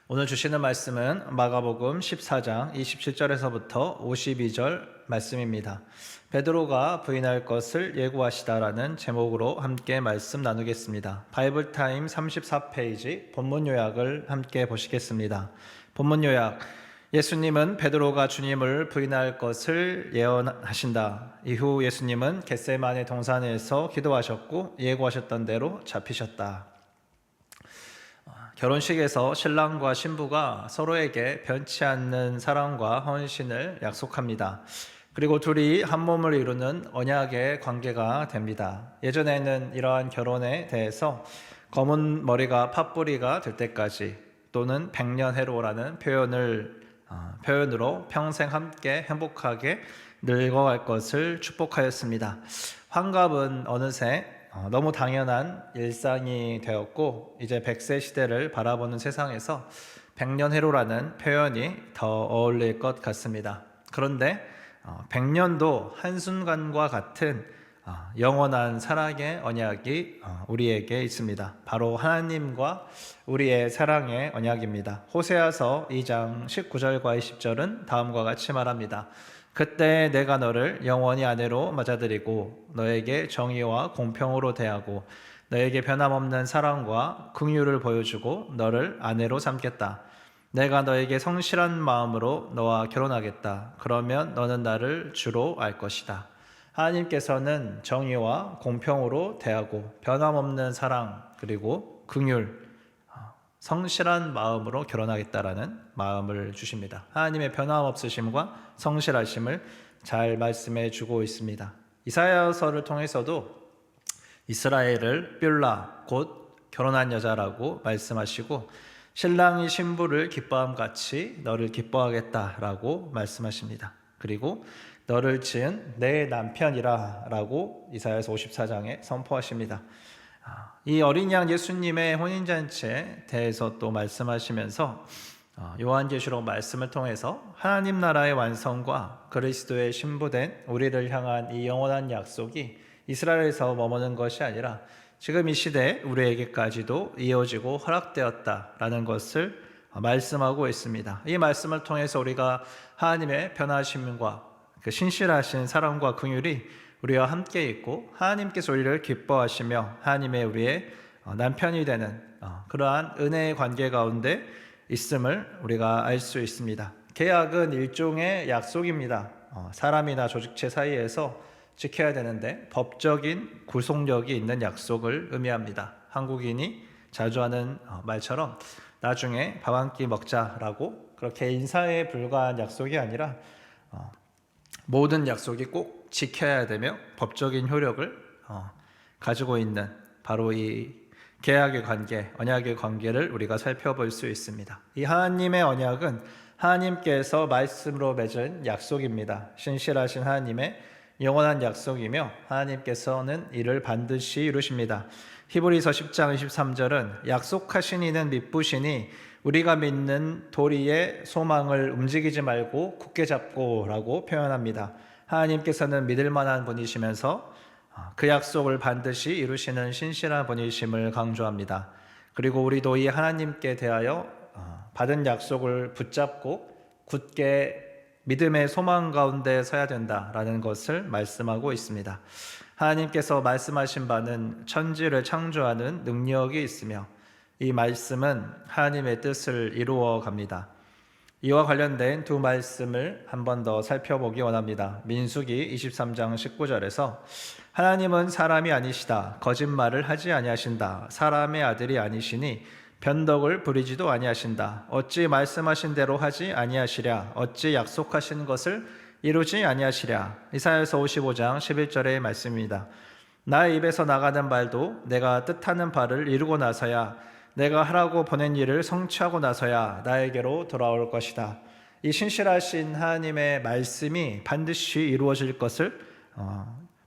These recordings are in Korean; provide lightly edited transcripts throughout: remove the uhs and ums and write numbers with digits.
오늘 주시는 말씀은 마가복음 14장 27절에서부터 52절 말씀입니다. 베드로가 부인할 것을 예고하시다라는 제목으로 함께 말씀 나누겠습니다. 바이블타임 34페이지 본문 요약을 함께 보시겠습니다. 본문 요약: 예수님은 베드로가 주님을 부인할 것을 예언하신다. 이후 예수님은 겟세마네 동산에서 기도하셨고 예고하셨던 대로 잡히셨다. 결혼식에서 신랑과 신부가 서로에게 변치 않는 사랑과 헌신을 약속합니다. 그리고 둘이 한 몸을 이루는 언약의 관계가 됩니다. 예전에는 이러한 결혼에 대해서 검은 머리가 팥뿌리가 될 때까지 또는 백년해로라는 표현으로 평생 함께 행복하게 늙어갈 것을 축복하였습니다. 환갑은 어느새 너무 당연한 일상이 되었고, 이제 100세 시대를 바라보는 세상에서 백년해로라는 표현이 더 어울릴 것 같습니다. 그런데 100년도 한순간과 같은 영원한 사랑의 언약이 우리에게 있습니다. 바로 하나님과 우리의 사랑의 언약입니다. 호세아서 2장 19절과 20절은 다음과 같이 말합니다. 그때 내가 너를 영원히 아내로 맞아들이고 너에게 정의와 공평으로 대하고 너에게 변함없는 사랑과 긍휼을 보여주고 너를 아내로 삼겠다. 내가 너에게 성실한 마음으로 너와 결혼하겠다. 그러면 너는 나를 주로 알 것이다. 하나님께서는 정의와 공평으로 대하고 변함없는 사랑 그리고 긍휼, 성실한 마음으로 결혼하겠다라는 마음을 주십니다. 하나님의 변함없으심과 성실하심을 잘 말씀해 주고 있습니다. 이사야서를 통해서도 이스라엘을 뷸라, 곧 결혼한 여자라고 말씀하시고, 신랑이 신부를 기뻐함같이 너를 기뻐하겠다라고 말씀하십니다. 그리고 너를 지은 내 남편이라 라고 이사야서 54장에 선포하십니다. 이 어린 양 예수님의 혼인잔치에 대해서 또 말씀하시면서 요한계시록 말씀을 통해서 하나님 나라의 완성과 그리스도의 신부된 우리를 향한 이 영원한 약속이 이스라엘에서 머무는 것이 아니라 지금 이 시대에 우리에게까지도 이어지고 허락되었다라는 것을 말씀하고 있습니다. 이 말씀을 통해서 우리가 하나님의 변화하심과 그 신실하신 사랑과 긍휼이 우리와 함께 있고 하나님께서 우리를 기뻐하시며 하나님의 우리의 남편이 되는 그러한 은혜의 관계 가운데 있음을 우리가 알 수 있습니다. 계약은 일종의 약속입니다. 사람이나 조직체 사이에서 지켜야 되는데 법적인 구속력이 있는 약속을 의미합니다. 한국인이 자주 하는 말처럼 나중에 밥 한 끼 먹자라고 그렇게 인사에 불과한 약속이 아니라 모든 약속이 꼭 지켜야 되며 법적인 효력을 가지고 있는 바로 이 계약의 관계, 언약의 관계를 우리가 살펴볼 수 있습니다. 이 하나님의 언약은 하나님께서 말씀으로 맺은 약속입니다. 신실하신 하나님의 영원한 약속이며 하나님께서는 이를 반드시 이루십니다. 히브리서 10장 23절은 약속하신 이는 믿으시니 우리가 믿는 도리의 소망을 움직이지 말고 굳게 잡고 라고 표현합니다. 하나님께서는 믿을 만한 분이시면서 그 약속을 반드시 이루시는 신실한 분이심을 강조합니다. 그리고 우리도 이 하나님께 대하여 받은 약속을 붙잡고 굳게 믿음의 소망 가운데 서야 된다라는 것을 말씀하고 있습니다. 하나님께서 말씀하신 바는 천지를 창조하는 능력이 있으며 이 말씀은 하나님의 뜻을 이루어 갑니다. 이와 관련된 두 말씀을 한 번 더 살펴보기 원합니다. 민수기 23장 19절에서 하나님은 사람이 아니시다. 거짓말을 하지 아니하신다. 사람의 아들이 아니시니 변덕을 부리지도 아니하신다. 어찌 말씀하신 대로 하지 아니하시랴. 어찌 약속하신 것을 이루지 아니하시랴. 이사야서 55장 11절의 말씀입니다. 나의 입에서 나가는 말도 내가 뜻하는 바를 이루고 나서야, 내가 하라고 보낸 일을 성취하고 나서야 나에게로 돌아올 것이다. 이 신실하신 하나님의 말씀이 반드시 이루어질 것을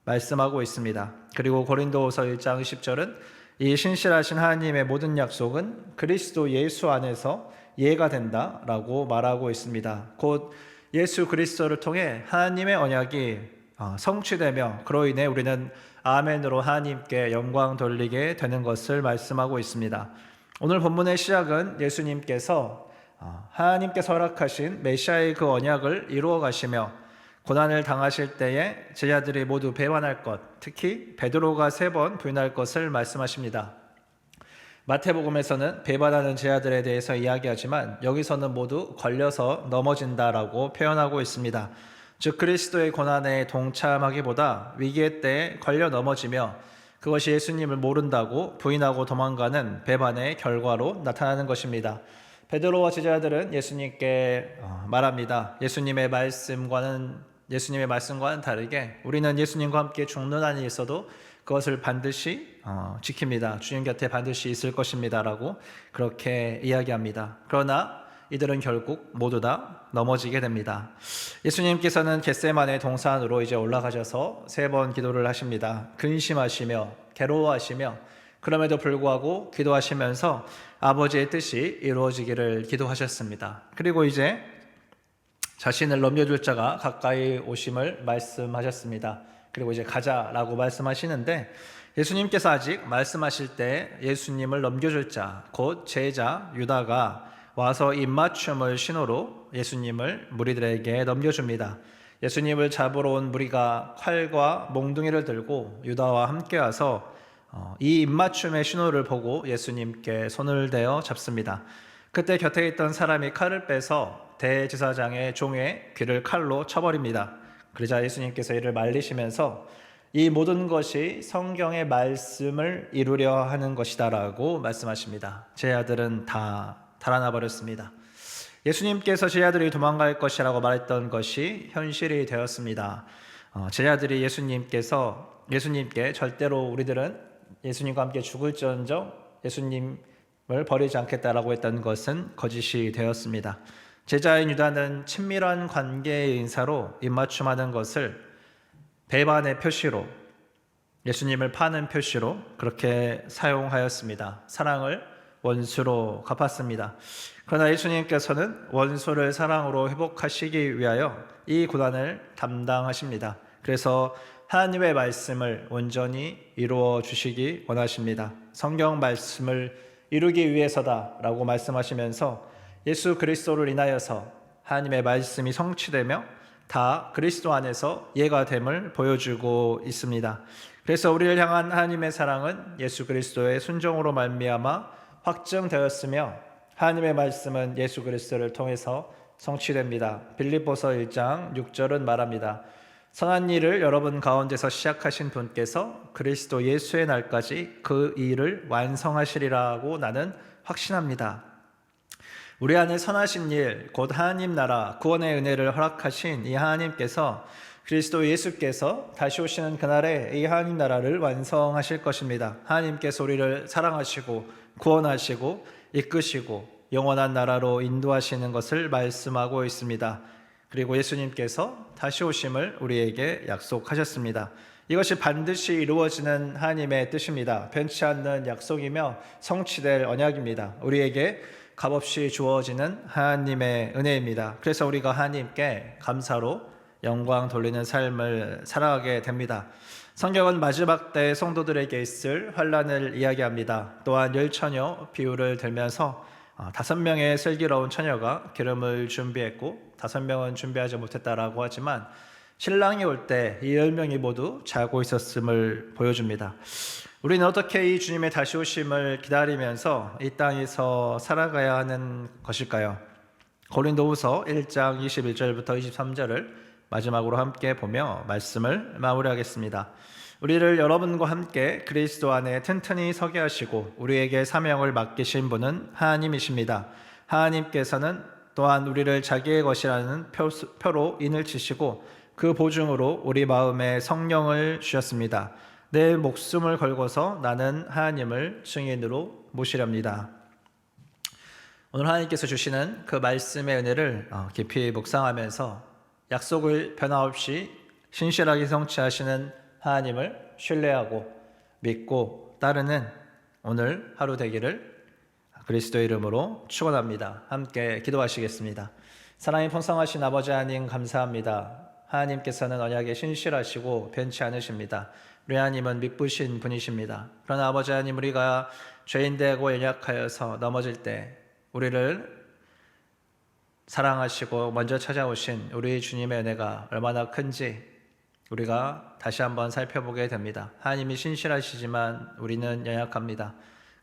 말씀하고 있습니다. 그리고 고린도후서 1장 10절은 이 신실하신 하나님의 모든 약속은 그리스도 예수 안에서 예가 된다라고 말하고 있습니다. 곧 예수 그리스도를 통해 하나님의 언약이 성취되며 그로 인해 우리는 아멘으로 하나님께 영광 돌리게 되는 것을 말씀하고 있습니다. 오늘 본문의 시작은 예수님께서 하나님께서 허락하신 메시아의 그 언약을 이루어 가시며 고난을 당하실 때에 제자들이 모두 배반할 것, 특히 베드로가 3번 부인할 것을 말씀하십니다. 마태복음에서는 배반하는 제자들에 대해서 이야기하지만 여기서는 모두 걸려서 넘어진다라고 표현하고 있습니다. 즉 그리스도의 고난에 동참하기보다 위기의 때에 걸려 넘어지며 그것이 예수님을 모른다고 부인하고 도망가는 배반의 결과로 나타나는 것입니다. 베드로와 제자들은 예수님께 말합니다. 예수님의 말씀과는 다르게 우리는 예수님과 함께 죽는 한이 있어도 그것을 반드시 지킵니다. 주님 곁에 반드시 있을 것입니다. 라고 그렇게 이야기합니다. 그러나 이들은 결국 모두 다 넘어지게 됩니다. 예수님께서는 겟세마네 동산으로 이제 올라가셔서 3번 기도를 하십니다. 근심하시며 괴로워하시며 그럼에도 불구하고 기도하시면서 아버지의 뜻이 이루어지기를 기도하셨습니다. 그리고 이제 자신을 넘겨줄 자가 가까이 오심을 말씀하셨습니다. 그리고 이제 가자라고 말씀하시는데 예수님께서 아직 말씀하실 때 예수님을 넘겨줄 자, 곧 제자 유다가 와서 입맞춤을 신호로 예수님을 무리들에게 넘겨줍니다. 예수님을 잡으러 온 무리가 칼과 몽둥이를 들고 유다와 함께 와서 이 입맞춤의 신호를 보고 예수님께 손을 대어 잡습니다. 그때 곁에 있던 사람이 칼을 빼서 대제사장의 종의 귀를 칼로 쳐버립니다. 그러자 예수님께서 이를 말리시면서 이 모든 것이 성경의 말씀을 이루려 하는 것이다라고 말씀하십니다. 제자들은 다 달아나 버렸습니다. 예수님께서 제자들이 도망갈 것이라고 말했던 것이 현실이 되었습니다. 제자들이 예수님께 절대로 우리들은 예수님과 함께 죽을지언정 예수님을 버리지 않겠다라고 했던 것은 거짓이 되었습니다. 제자인 유다는 친밀한 관계의 인사로 입맞춤하는 것을 배반의 표시로, 예수님을 파는 표시로 그렇게 사용하였습니다. 사랑을 원수로 갚았습니다. 그러나 예수님께서는 원수를 사랑으로 회복하시기 위하여 이 고난을 담당하십니다. 그래서 하나님의 말씀을 온전히 이루어 주시기 원하십니다. 성경 말씀을 이루기 위해서다라고 말씀하시면서 예수 그리스도를 인하여서 하나님의 말씀이 성취되며 다 그리스도 안에서 예가 됨을 보여주고 있습니다. 그래서 우리를 향한 하나님의 사랑은 예수 그리스도의 순종으로 말미암아 확증되었으며 하나님의 말씀은 예수 그리스도를 통해서 성취됩니다. 빌립보서 1장 6절은 말합니다. 선한 일을 여러분 가운데서 시작하신 분께서 그리스도 예수의 날까지 그 일을 완성하시리라고 나는 확신합니다. 우리 안에 선하신 일, 곧 하나님 나라, 구원의 은혜를 허락하신 이 하나님께서 그리스도 예수께서 다시 오시는 그날에 이 하나님 나라를 완성하실 것입니다. 하나님께서 우리를 사랑하시고 구원하시고 이끄시고 영원한 나라로 인도하시는 것을 말씀하고 있습니다. 그리고 예수님께서 다시 오심을 우리에게 약속하셨습니다. 이것이 반드시 이루어지는 하나님의 뜻입니다. 변치 않는 약속이며 성취될 언약입니다. 우리에게 값없이 주어지는 하나님의 은혜입니다. 그래서 우리가 하나님께 감사로 영광 돌리는 삶을 살아가게 됩니다. 성경은 마지막 때 성도들에게 있을 환난을 이야기합니다. 또한 10처녀 비유를 들면서 5명의 슬기로운 처녀가 기름을 준비했고 5명은 준비하지 못했다라고 하지만 신랑이 올 때 이 10명이 모두 자고 있었음을 보여줍니다. 우리는 어떻게 이 주님의 다시 오심을 기다리면서 이 땅에서 살아가야 하는 것일까요? 고린도후서 1장 21절부터 23절을 마지막으로 함께 보며 말씀을 마무리하겠습니다. 우리를 여러분과 함께 그리스도 안에 튼튼히 서게 하시고 우리에게 사명을 맡기신 분은 하나님이십니다. 하나님께서는 또한 우리를 자기의 것이라는 표로 인을 치시고 그 보증으로 우리 마음에 성령을 주셨습니다. 내 목숨을 걸고서 나는 하나님을 증인으로 모시렵니다. 오늘 하나님께서 주시는 그 말씀의 은혜를 깊이 묵상하면서 약속을 변함없이 신실하게 성취하시는 하나님을 신뢰하고 믿고 따르는 오늘 하루 되기를 그리스도의 이름으로 축원합니다. 함께 기도하시겠습니다. 사랑이 풍성하신 아버지 하나님 감사합니다. 하나님께서는 언약에 신실하시고 변치 않으십니다. 우리 하나님은 믿으신 분이십니다. 그러나 아버지 하나님 우리가 죄인되고 연약하여서 넘어질 때 우리를 사랑하시고 먼저 찾아오신 우리 주님의 은혜가 얼마나 큰지 우리가 다시 한번 살펴보게 됩니다. 하나님이 신실하시지만 우리는 연약합니다.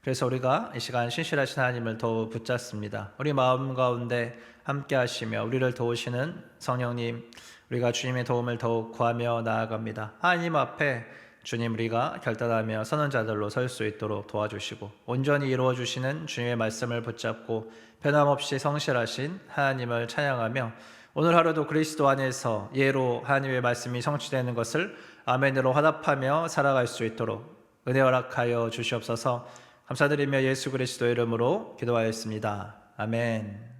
그래서 우리가 이 시간 신실하신 하나님을 더욱 붙잡습니다. 우리 마음 가운데 함께 하시며 우리를 도우시는 성령님, 우리가 주님의 도움을 더욱 구하며 나아갑니다. 하나님 앞에 주님 우리가 결단하며 서는 자들로 설 수 있도록 도와주시고 온전히 이루어 주시는 주님의 말씀을 붙잡고 변함없이 성실하신 하나님을 찬양하며 오늘 하루도 그리스도 안에서 예로 하나님의 말씀이 성취되는 것을 아멘으로 화답하며 살아갈 수 있도록 은혜 허락하여 주시옵소서. 감사드리며 예수 그리스도 이름으로 기도하였습니다. 아멘.